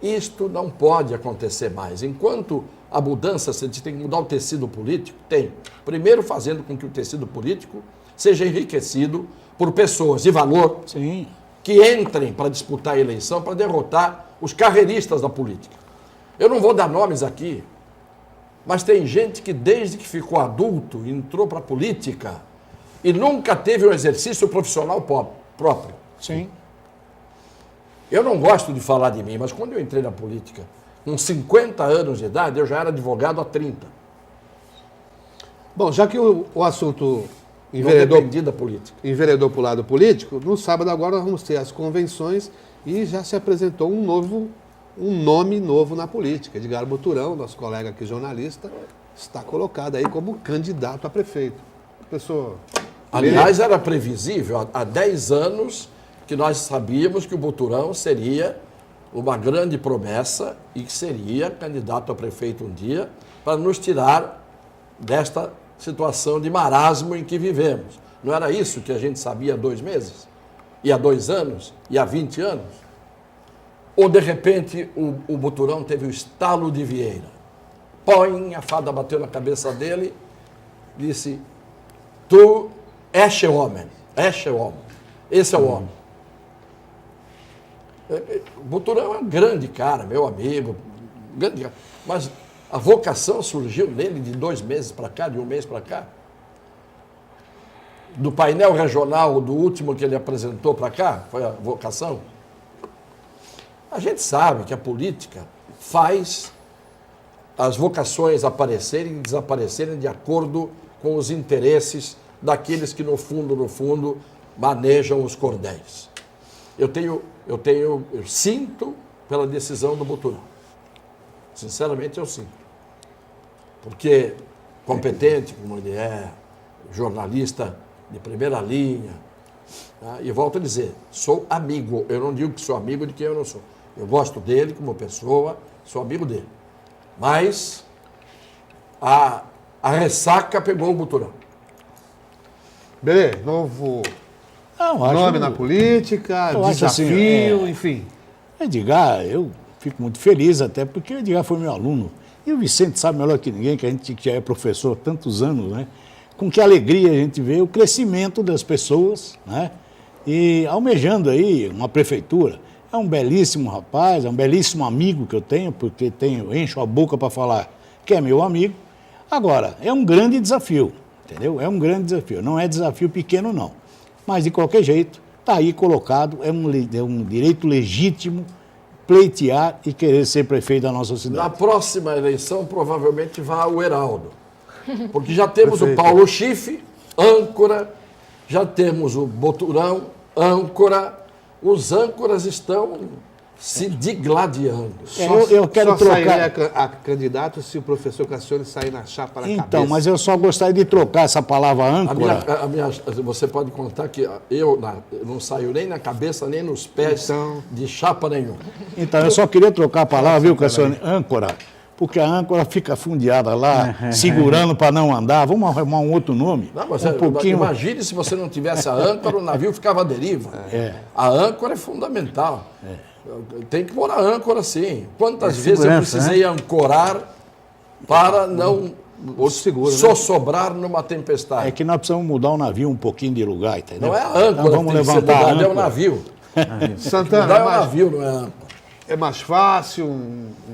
Isto não pode acontecer mais. Enquanto a mudança, você tem que mudar o tecido político, tem. Primeiro, fazendo com que o tecido político seja enriquecido por pessoas de valor, Sim. que entrem para disputar a eleição, para derrotar os carreiristas da política. Eu não vou dar nomes aqui, mas tem gente que desde que ficou adulto, entrou para a política e nunca teve um exercício profissional próprio. Sim. Eu não gosto de falar de mim, mas quando eu entrei na política, com 50 anos de idade, eu já era advogado há 30. Bom, já que o assunto Não enveredou dependi da política. para o lado político, no sábado agora nós vamos ter as convenções e já se apresentou um nome novo na política. Edgar Boturão, nosso colega aqui jornalista, está colocado aí como candidato a prefeito. Professor, Aliás, era previsível, há 10 anos, que nós sabíamos que o Boturão seria uma grande promessa e que seria candidato a prefeito um dia para nos tirar desta situação de marasmo em que vivemos. Não era isso que a gente sabia há 2 meses? E há 2 anos? E há 20 anos? Ou, de repente, o Boturão teve o estalo de Vieira. Põe, a fada bateu na cabeça dele, disse, tu és o homem, esse é o homem. O Boturão é um grande cara, meu amigo, grande cara, mas a vocação surgiu nele de 2 meses para cá, de 1 mês para cá. Do painel regional, do último que ele apresentou para cá, foi a vocação. A gente sabe que a política faz as vocações aparecerem e desaparecerem de acordo com os interesses daqueles que, no fundo, manejam os cordéis. Eu sinto pela decisão do Boturão. Sinceramente, eu sinto. Porque, competente como ele é, jornalista de primeira linha, tá? E volto a dizer, sou amigo. Eu não digo que sou amigo de quem eu não sou. Eu gosto dele como pessoa, sou amigo dele. Mas a ressaca pegou o Boturão. Beleza, novo Não, nome na política, eu acho assim, desafio, enfim. Edgar, eu fico muito feliz até porque o Edgar foi meu aluno. E o Vicente sabe melhor que ninguém, que a gente que já é professor há tantos anos, né? Com que alegria a gente vê o crescimento das pessoas, né? E almejando aí uma prefeitura. É um belíssimo rapaz, é um belíssimo amigo que eu tenho, porque encho a boca para falar que é meu amigo. Agora, é um grande desafio, entendeu? É um grande desafio. Não é desafio pequeno, não. Mas, de qualquer jeito, está aí colocado, é um direito legítimo pleitear e querer ser prefeito da nossa Na cidade. próxima eleição, provavelmente, vai o Heraldo. Porque já temos Perfeito. o Paulo Schiff, âncora, já temos o Boturão, âncora. Os âncoras estão se digladiando. Eu quero só trocar. sairia a candidato se o professor Cassione sair na chapa na Então, cabeça. mas eu só gostaria de trocar essa palavra âncora. Você pode contar que eu não saio nem na cabeça, nem nos pés Então. de chapa nenhuma. Então, eu só queria trocar a palavra, viu, Cassione? Âncora. Porque a âncora fica fundeada lá, segurando para não andar. Vamos arrumar um outro nome? Não, mas imagine se você não tivesse a âncora, o navio ficava à deriva. A âncora é fundamental. Tem que pôr a âncora, sim. Quantas vezes eu precisei ancorar para não sossobrar numa tempestade? É que nós precisamos mudar o navio um pouquinho de lugar, entendeu? Não é a âncora, Então, vamos que tem que ser levantar a mudada, é o âncora. navio. Santana, Mudar é o navio, não é a âncora. é mais fácil,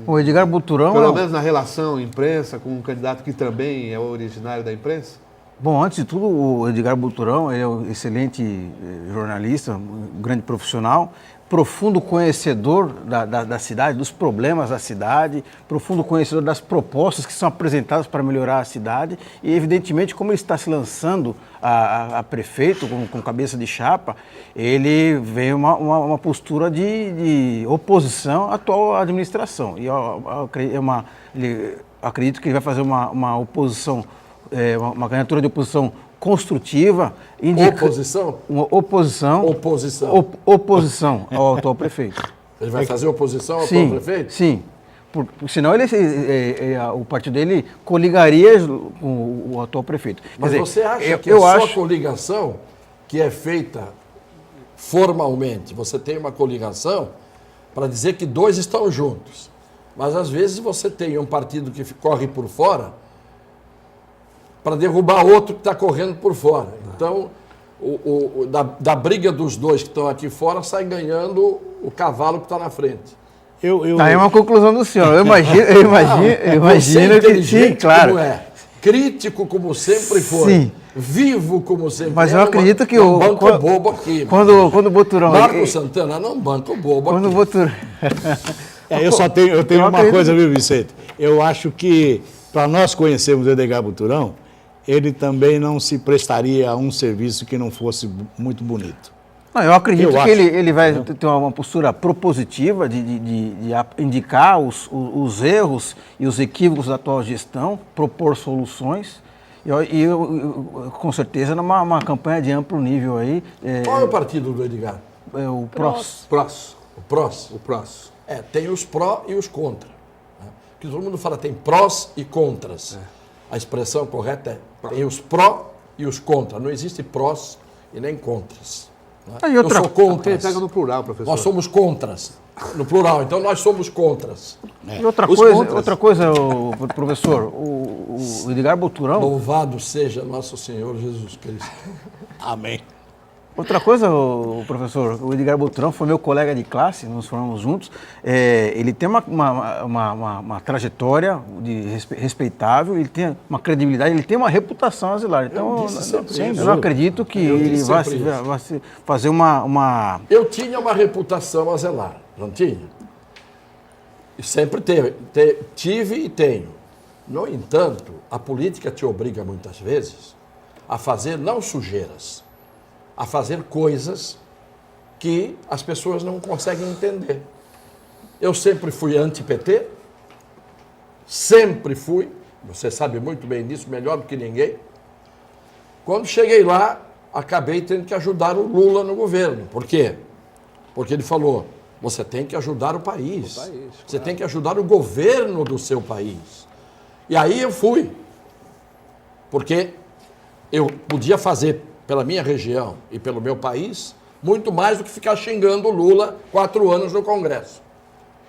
O Edgar Boturão pelo é um- menos na relação imprensa, com um candidato que também é originário da imprensa? Bom, antes de tudo, o Edgar Buturão ele é um excelente jornalista, um grande profissional, profundo conhecedor da cidade, dos problemas da cidade, profundo conhecedor das propostas que são apresentadas para melhorar a cidade e, evidentemente, como ele está se lançando a prefeito, com cabeça de chapa, ele vem uma postura de oposição à atual administração. E ele acredito que ele vai fazer uma oposição, uma candidatura de oposição construtiva. Oposição? Uma oposição. Oposição. Oposição ao atual prefeito. Ele vai fazer oposição ao atual prefeito? Sim. Porque senão o partido dele coligaria com o atual prefeito. Mas quer você dizer, acha que é só a coligação que é feita formalmente? Você tem uma coligação para dizer que dois estão juntos. Mas às vezes você tem um partido que corre por fora para derrubar outro que está correndo por fora. Então, da briga dos dois que estão aqui fora, sai ganhando o cavalo que está na frente. É uma conclusão do senhor. Eu imagino que sim, claro. Como é, crítico como sempre foi, sim. Vivo como sempre. Mas eu acredito que o banco é bobo aqui. Quando o Buturão... Marco Santana não banco bobo quando aqui. O Buturão... eu tenho uma coisa, viu, Vicente? Eu acho que, para nós conhecermos o Edgar Buturão, ele também não se prestaria a um serviço que não fosse muito bonito. Não, eu acredito que ele vai ter uma postura propositiva de indicar os erros e os equívocos da atual gestão, propor soluções e com certeza numa campanha de amplo nível aí. Qual é o partido do Edgar? O PROS. O PROS? O PROS. Tem os pró e os contra. Né? Que todo mundo fala, tem prós e contras. A expressão correta tem os pró e os contra. Não existe prós e nem contras. Né? Eu sou contras. Pega no plural, professor. Nós somos contras. No plural, então nós somos contras. E outra coisa, professor, o Edgar Buturão... Louvado seja nosso Senhor Jesus Cristo. Amém. Outra coisa, professor, o Edgar Buturão foi meu colega de classe, nós formamos juntos. Ele tem uma trajetória respeitável, ele tem uma credibilidade, ele tem uma reputação a zelar. Então, eu não acredito que ele vai fazer uma... Eu tinha uma reputação a zelar, não tinha? E sempre tive e tenho. No entanto, a política te obriga muitas vezes a fazer não sujeiras, a fazer coisas que as pessoas não conseguem entender. Eu sempre fui anti-PT, sempre fui, você sabe muito bem disso, melhor do que ninguém. Quando cheguei lá, acabei tendo que ajudar o Lula no governo. Por quê? Porque ele falou, você tem que ajudar o país, você tem que ajudar o governo do seu país. E aí eu fui, porque eu podia fazer pela minha região e pelo meu país, muito mais do que ficar xingando o Lula 4 anos no Congresso.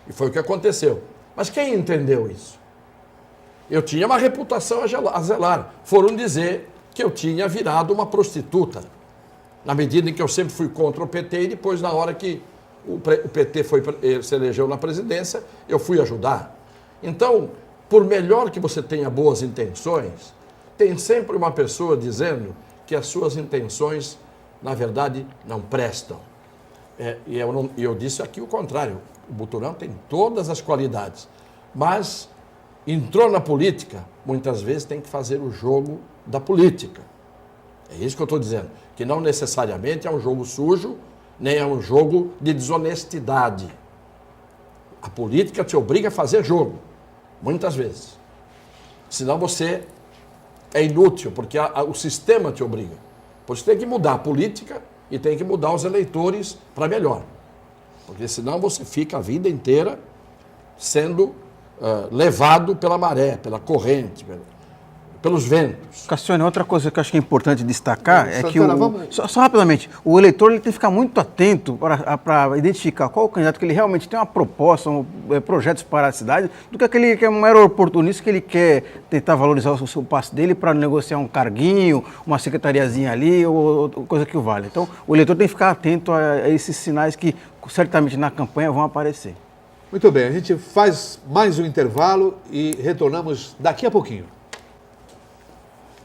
E foi o que aconteceu. Mas quem entendeu isso? Eu tinha uma reputação a zelar. Foram dizer que eu tinha virado uma prostituta. Na medida em que eu sempre fui contra o PT e depois, na hora que o PT se elegeu na presidência, eu fui ajudar. Então, por melhor que você tenha boas intenções, tem sempre uma pessoa dizendo que as suas intenções, na verdade, não prestam. E eu disse aqui o contrário. O Buturão tem todas as qualidades, mas entrou na política, muitas vezes tem que fazer o jogo da política. É isso que eu estou dizendo, que não necessariamente é um jogo sujo, nem é um jogo de desonestidade. A política te obriga a fazer jogo, muitas vezes. Senão você é inútil, porque o sistema te obriga. Por isso tem que mudar a política e tem que mudar os eleitores para melhor. Porque senão você fica a vida inteira sendo levado pela maré, pela corrente, pelos ventos. Cassione, outra coisa que eu acho que é importante destacar é que, Santana, só rapidamente, o eleitor ele tem que ficar muito atento para identificar qual o candidato que ele realmente tem uma proposta, projetos para a cidade, do que aquele que é um mero oportunista que ele quer tentar valorizar o seu passe dele para negociar um carguinho, uma secretariazinha ali, ou coisa que o vale. Então, o eleitor tem que ficar atento a esses sinais que certamente na campanha vão aparecer. Muito bem, a gente faz mais um intervalo e retornamos daqui a pouquinho.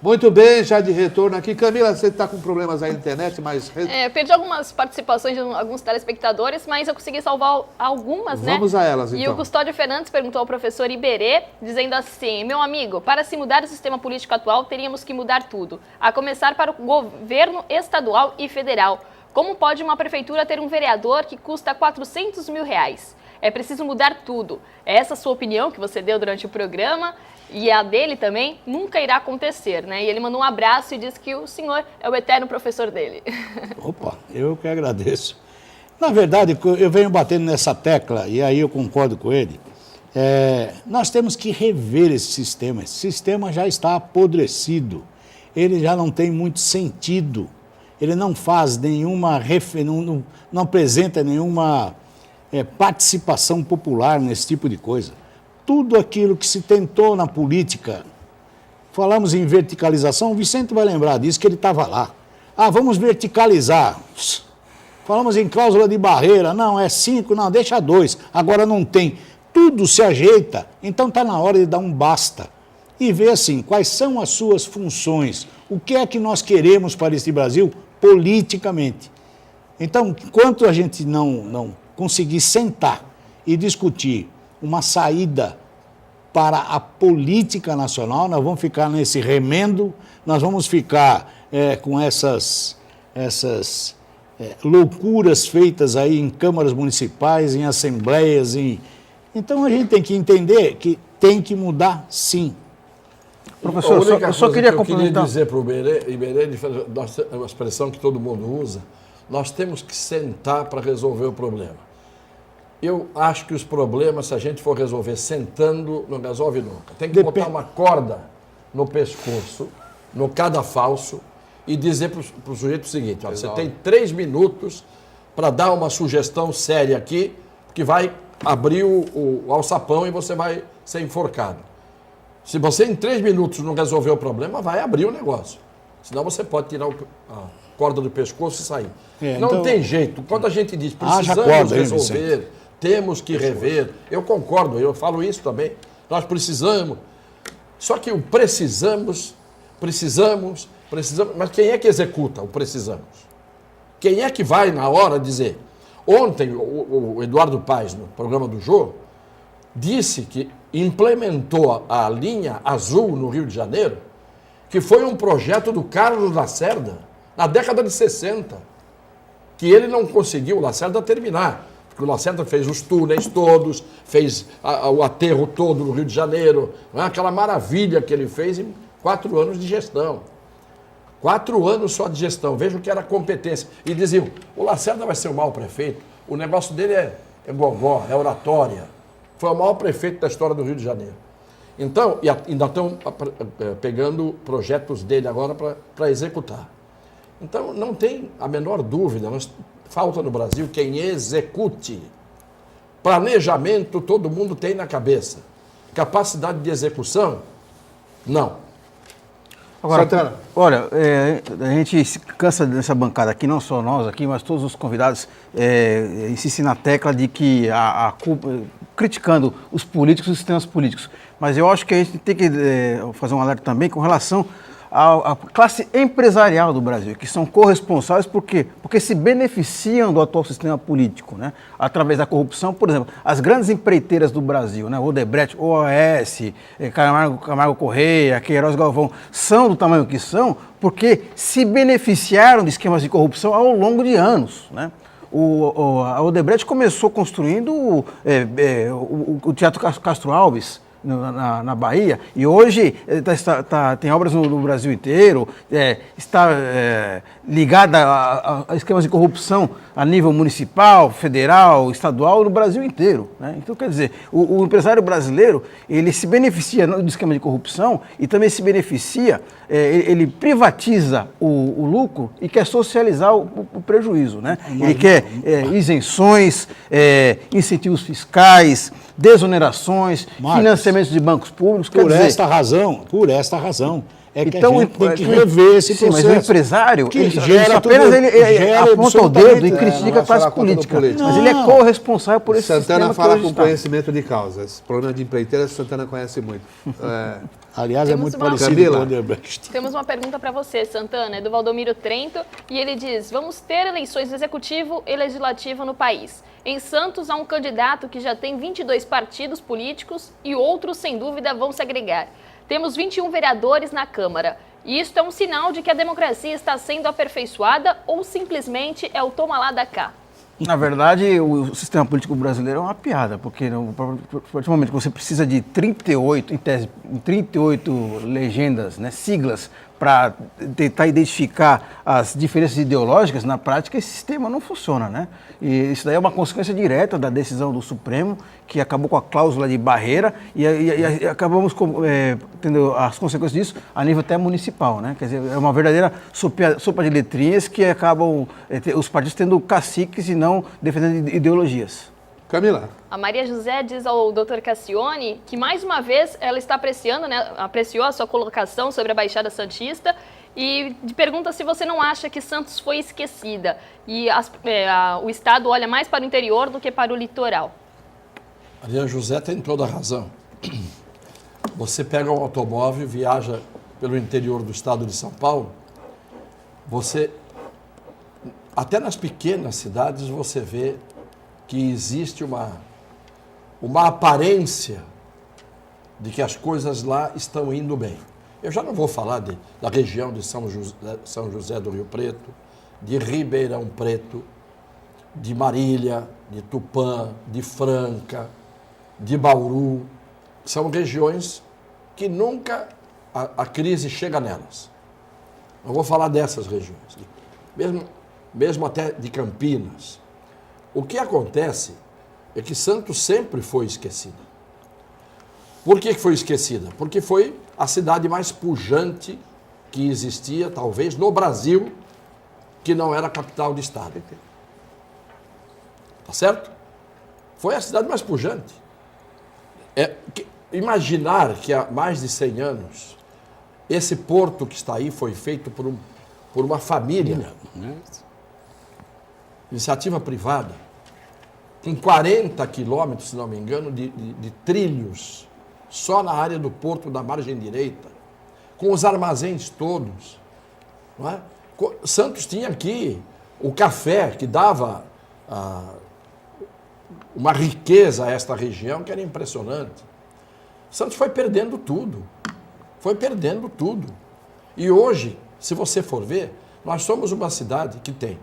Muito bem, já de retorno aqui. Camila, você está com problemas aí na internet, mas... Perdi algumas participações de alguns telespectadores, mas eu consegui salvar algumas, né? Vamos a elas, então. E o Custódio Fernandes perguntou ao professor Iberê, dizendo assim: meu amigo, para se mudar o sistema político atual, teríamos que mudar tudo. A começar para o governo estadual e federal. Como pode uma prefeitura ter um vereador que custa R$400 mil? É preciso mudar tudo. Essa sua opinião que você deu durante o programa e a dele também nunca irá acontecer, né? E ele mandou um abraço e disse que o senhor é o eterno professor dele. Opa, eu que agradeço. Na verdade, eu venho batendo nessa tecla, e aí eu concordo com ele, nós temos que rever esse sistema. Esse sistema já está apodrecido, ele já não tem muito sentido, ele não faz nenhuma, não apresenta nenhuma participação popular nesse tipo de coisa. Tudo aquilo que se tentou na política, falamos em verticalização, o Vicente vai lembrar disso, que ele estava lá. Ah, vamos verticalizar. Falamos em cláusula de barreira, não, é 5, não, deixa 2, agora não tem. Tudo se ajeita, então está na hora de dar um basta. E ver assim, quais são as suas funções, o que é que nós queremos para este Brasil politicamente. Então, enquanto a gente não conseguir sentar e discutir uma saída para a política nacional, nós vamos ficar nesse remendo, nós vamos ficar com essas loucuras feitas aí em câmaras municipais, em assembleias. Então a gente tem que entender que tem que mudar sim. Professor, eu só queria complementar. Eu queria dizer para o Iberê, uma expressão que todo mundo usa, nós temos que sentar para resolver o problema. Eu acho que os problemas, se a gente for resolver sentando, não resolve nunca. Tem que botar uma corda no pescoço, no cadafalso, e dizer para o sujeito o seguinte: olha, você tem 3 minutos para dar uma sugestão séria aqui, que vai abrir o alçapão e você vai ser enforcado. Se você em 3 minutos não resolver o problema, vai abrir o negócio. Senão você pode tirar a corda do pescoço e sair. Não tem jeito. Quando a gente diz precisamos resolver, temos que rever, eu concordo, eu falo isso também, nós precisamos. Só que o precisamos, mas quem é que executa o precisamos? Quem é que vai na hora dizer? Ontem, o Eduardo Paes, no programa do Jô, disse que implementou a linha azul no Rio de Janeiro, que foi um projeto do Carlos Lacerda, na década de 60, que ele não conseguiu, o Lacerda, terminar. Porque o Lacerda fez os túneis todos, fez o aterro todo no Rio de Janeiro, aquela maravilha que ele fez em 4 anos de gestão. 4 anos só de gestão, veja o que era competência. E diziam, o Lacerda vai ser o maior prefeito, o negócio dele é gogó, é oratória. Foi o maior prefeito da história do Rio de Janeiro. Então, e ainda estão pegando projetos dele agora para executar. Então, não tem a menor dúvida, falta no Brasil quem execute. Planejamento todo mundo tem na cabeça. Capacidade de execução, não. Agora, Santana, olha, a gente se cansa dessa bancada aqui, não só nós aqui, mas todos os convidados insistem na tecla de que criticando os políticos e os sistemas políticos. Mas eu acho que a gente tem que fazer um alerta também com relação à classe empresarial do Brasil, que são corresponsáveis porque se beneficiam do atual sistema político, né? Através da corrupção. Por exemplo, as grandes empreiteiras do Brasil, né? Odebrecht, OAS, Camargo Correia, Queiroz Galvão, são do tamanho que são porque se beneficiaram de esquemas de corrupção ao longo de anos, né? A Odebrecht começou construindo o Teatro Castro Alves, na Bahia, e hoje tem obras no Brasil inteiro, está ligada a esquemas de corrupção a nível municipal, federal, estadual, no Brasil inteiro, né? Então, quer dizer, o empresário brasileiro, ele se beneficia do esquema de corrupção e também se beneficia, ele privatiza o lucro e quer socializar o prejuízo, né? Ele quer isenções, incentivos fiscais, desonerações, financiamentos de bancos públicos. Por esta razão. É que então, a gente tem que rever esse processo. Mas o empresário, ele aponta o dedo e critica a classe política. Mas ele é corresponsável por esse sistema. Santana fala com conhecimento de causa. Esse problema de empreiteira, Santana conhece muito. Aliás, Temos é muito uma- parecido Camila. com o Odebrecht. Temos uma pergunta para você, Santana, é do Valdomiro Trento, e ele diz: vamos ter eleições do executivo e legislativo no país. Em Santos há um candidato que já tem 22 partidos políticos e outros, sem dúvida, vão se agregar. Temos 21 vereadores na Câmara. E isto é um sinal de que a democracia está sendo aperfeiçoada ou simplesmente é o toma lá da cá? Na verdade, o sistema político brasileiro é uma piada, porque a partir do momento que você precisa de 38, em tese, 38 legendas, né, siglas, para tentar identificar as diferenças ideológicas, na prática esse sistema não funciona, né? E isso daí é uma consequência direta da decisão do Supremo, que acabou com a cláusula de barreira e acabamos tendo as consequências disso a nível até municipal, né? Quer dizer, é uma verdadeira sopa de letrinhas que acabam os partidos tendo caciques e não defendendo ideologias. Camila. A Maria José diz ao Dr. Cassione que, mais uma vez, ela está apreciando, né, apreciou a sua colocação sobre a Baixada Santista e pergunta se você não acha que Santos foi esquecida e o Estado olha mais para o interior do que para o litoral. Maria José tem toda a razão. Você pega um automóvel e viaja pelo interior do estado de São Paulo, até nas pequenas cidades você vê que existe uma aparência de que as coisas lá estão indo bem. Eu já não vou falar da região de São José do Rio Preto, de Ribeirão Preto, de Marília, de Tupã, de Franca, de Bauru. São regiões que nunca a crise chega nelas. Não vou falar dessas regiões, mesmo até de Campinas. O que acontece é que Santos sempre foi esquecida. Por que foi esquecida? Porque foi a cidade mais pujante que existia, talvez, no Brasil, que não era capital de estado. Tá certo? Foi a cidade mais pujante. Imaginar que há mais de 100 anos, esse porto que está aí foi feito por uma família, iniciativa privada, com 40 quilômetros, se não me engano, de trilhos, só na área do porto da margem direita, com os armazéns todos. Não é? Santos tinha aqui o café, que dava uma riqueza a esta região que era impressionante. Santos foi perdendo tudo. Foi perdendo tudo. E hoje, se você for ver, nós somos uma cidade que tem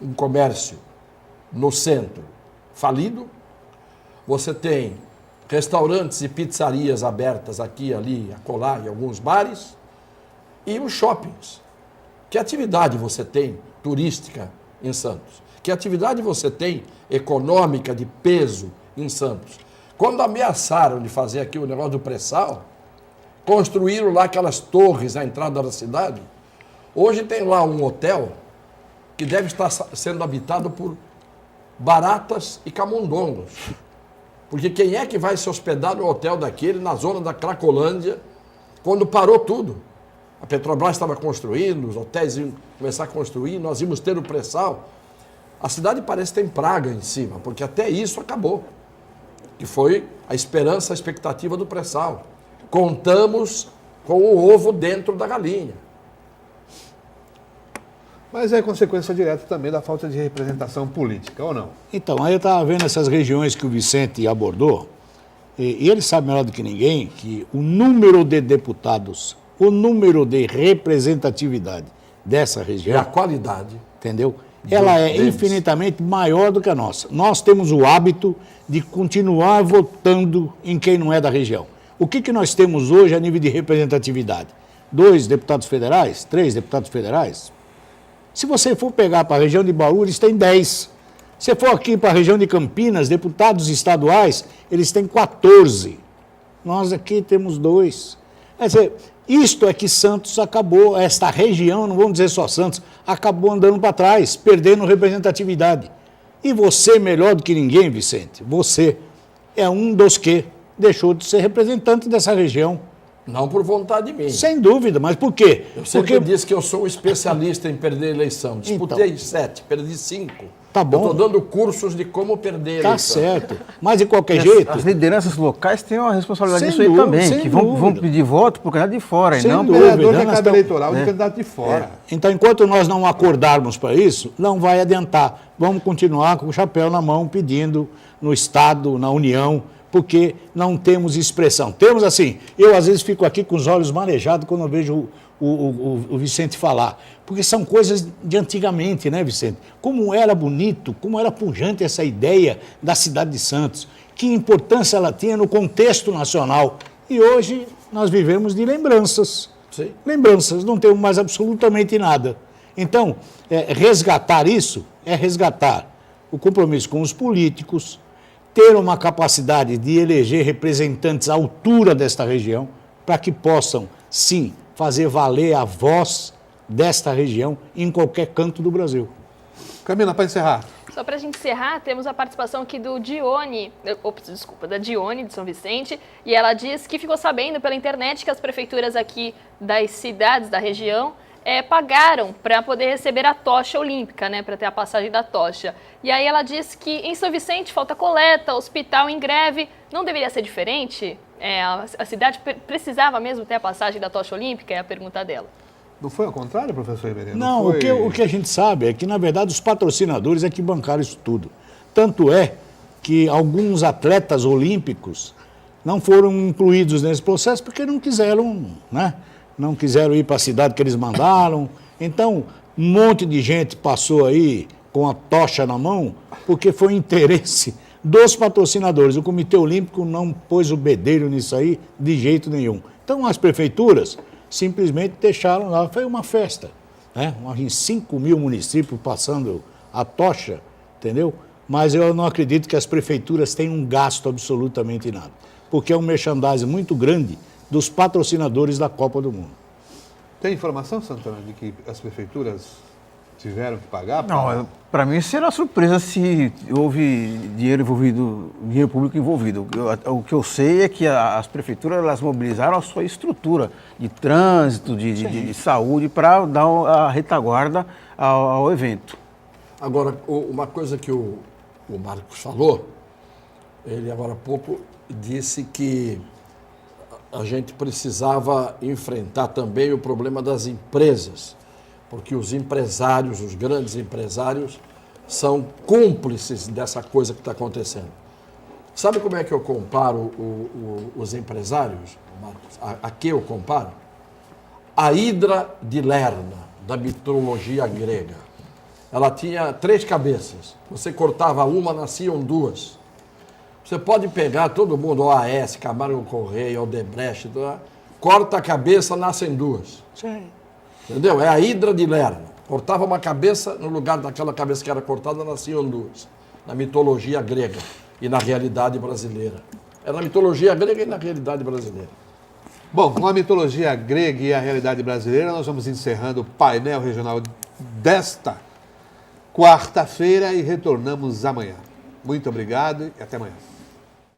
um comércio no centro falido, você tem restaurantes e pizzarias abertas aqui, ali, acolá, em alguns bares, e os shoppings. Que atividade você tem turística em Santos? Que atividade você tem econômica de peso em Santos? Quando ameaçaram de fazer aqui o negócio do pré-sal, construíram lá aquelas torres na entrada da cidade. Hoje tem lá um hotel que deve estar sendo habitado por baratas e camundongos. Porque quem é que vai se hospedar no hotel daquele, na zona da Cracolândia, quando parou tudo? A Petrobras estava construindo, os hotéis iam começar a construir, nós íamos ter o pré-sal. A cidade parece que tem praga em cima, porque até isso acabou. Que foi a esperança, a expectativa do pré-sal. Contamos com o ovo dentro da galinha. Mas é consequência direta também da falta de representação política, ou não? Então, aí eu estava vendo essas regiões que o Vicente abordou, e ele sabe melhor do que ninguém que o número de deputados, o número de representatividade dessa E a região, qualidade. entendeu? Ela é deles. infinitamente maior do que a nossa. Nós temos o hábito de continuar votando em quem não é da região. O que nós temos hoje a nível de representatividade? 2 deputados federais? 3 deputados federais? Se você for pegar para a região de Bauru, eles têm 10. Se for aqui para a região de Campinas, deputados estaduais, eles têm 14. Nós aqui temos 2. Quer dizer, isto é que Santos acabou, esta região, não vamos dizer só Santos, acabou andando para trás, perdendo representatividade. E você, melhor do que ninguém, Vicente, você é um dos que deixou de ser representante dessa região. Não por vontade minha. Sem dúvida, mas por quê? Eu sempre disse que eu sou um especialista em perder eleição. Disputei Então, 7, perdi 5. Tá bom. Eu estou dando cursos de como perder Tá eleição. certo. Mas de qualquer jeito. As lideranças locais têm uma responsabilidade Sem nisso aí dúvida, também, sem que vão dúvida. pedir voto por candidato de fora, e Sem não dúvida. por... Vereador de nós cabo estamos- eleitoral de candidato de fora. Então, enquanto nós não acordarmos para isso, não vai adiantar. Vamos continuar com o chapéu na mão pedindo no Estado, na União, porque não temos expressão. Temos assim, eu às vezes fico aqui com os olhos marejados quando eu vejo o Vicente falar, porque são coisas de antigamente, né, Vicente? Como era bonito, como era pujante essa ideia da cidade de Santos, que importância ela tinha no contexto nacional. E hoje nós vivemos de lembranças. Sim. Lembranças, não temos mais absolutamente nada. Então, resgatar isso é resgatar o compromisso com os políticos, ter uma capacidade de eleger representantes à altura desta região, para que possam, sim, fazer valer a voz desta região em qualquer canto do Brasil. Camila, para encerrar. Só para a gente encerrar, temos a participação aqui do Dione, da Dione de São Vicente, e ela diz que ficou sabendo pela internet que as prefeituras aqui das cidades da região pagaram para poder receber a tocha olímpica, né, para ter a passagem da tocha. E aí ela diz que em São Vicente falta coleta, hospital em greve, não deveria ser diferente? A cidade precisava mesmo ter a passagem da tocha olímpica? É a pergunta dela. Não foi ao contrário, professor Iberê? Não, foi... o que a gente sabe é que, na verdade, os patrocinadores é que bancaram isso tudo. Tanto é que alguns atletas olímpicos não foram incluídos nesse processo porque não quiseram, né? Não quiseram ir para a cidade que eles mandaram. Então, um monte de gente passou aí com a tocha na mão porque foi interesse dos patrocinadores. O Comitê Olímpico não pôs o bedelho nisso aí de jeito nenhum. Então, as prefeituras simplesmente deixaram lá, foi uma festa, né? Em 5 mil municípios passando a tocha, entendeu? Mas eu não acredito que as prefeituras tenham gasto absolutamente nada, porque é um merchandising muito grande dos patrocinadores da Copa do Mundo. Tem informação, Santana, de que as prefeituras tiveram que pagar? Não, para mim será surpresa se houve dinheiro envolvido, dinheiro público envolvido. O que eu sei é que as prefeituras elas mobilizaram a sua estrutura de trânsito, de saúde, para dar a retaguarda ao evento. Agora, uma coisa que o Marcos falou, ele agora há pouco disse que a gente precisava enfrentar também o problema das empresas, porque os empresários, os grandes empresários, são cúmplices dessa coisa que está acontecendo. Sabe como é que eu comparo os empresários, Marcos? A que eu comparo? A Hidra de Lerna, da mitologia grega. Ela tinha 3 cabeças. Você cortava uma, nasciam 2. Você pode pegar todo mundo, OAS, Camargo Correia, Odebrecht, corta a cabeça, nascem 2. Sim. Entendeu? É a Hidra de Lerna. Cortava uma cabeça, no lugar daquela cabeça que era cortada, nasciam 2. Na mitologia grega e na realidade brasileira. É na mitologia grega e na realidade brasileira. Bom, com a mitologia grega e a realidade brasileira, nós vamos encerrando o painel regional desta quarta-feira e retornamos amanhã. Muito obrigado e até amanhã.